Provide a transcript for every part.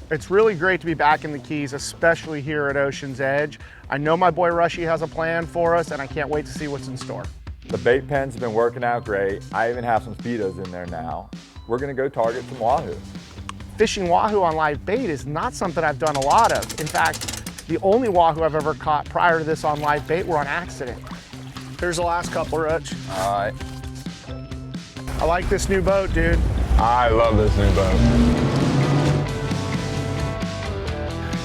It's really great to be back in the Keys, especially here at Ocean's Edge. I know my boy Rushy has a plan for us, and I can't wait to see what's in store. The bait pen's been working out great. I even have some speedos in there now. We're gonna go target some wahoo. Fishing wahoo on live bait is not something I've done a lot of. In fact, the only wahoo I've ever caught prior to this on live bait were on accident. Here's the last couple, Rich. All right. I like this new boat, dude. I love this new boat.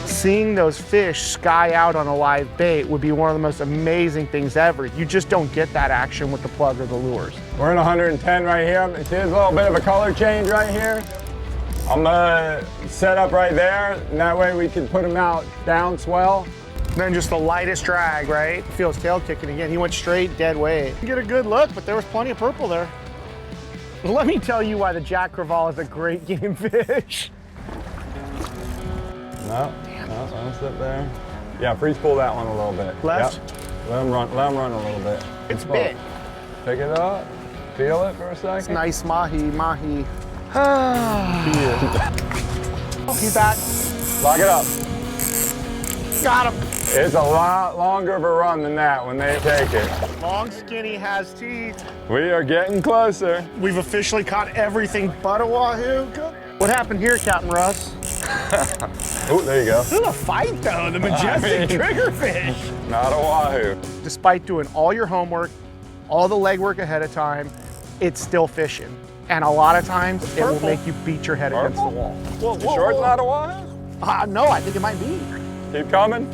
Seeing those fish sky out on a live bait would be one of the most amazing things ever. You just don't get that action with the plug or the lures. We're in 110 right here. See, there's a little bit of a color change right here. I'm gonna set up right there, and that way we can put him out down swell. And then just the lightest drag, right? Feel his tail kicking again. He went straight dead weight. You get a good look, but there was plenty of purple there. Let me tell you why the Jack Crevalle is a great game fish. No, don't sit there. Yeah, freeze pull that one a little bit. Left? Yep. Let him run a little bit. It's big. Pick it up, feel it for a second. It's nice mahi. He's back. Lock it up. Got him. It's a lot longer of a run than that when they take it. Long, skinny, has teeth. We are getting closer. We've officially caught everything but a wahoo. What happened here, Captain Russ? Oh, there you go. This is a fight, though. The majestic triggerfish. Not a wahoo. Despite doing all your homework, all the legwork ahead of time, it's still fishing. And a lot of times, it will make you beat your head against the wall. You sure it's not a wahoo? No, I think it might be. Keep coming.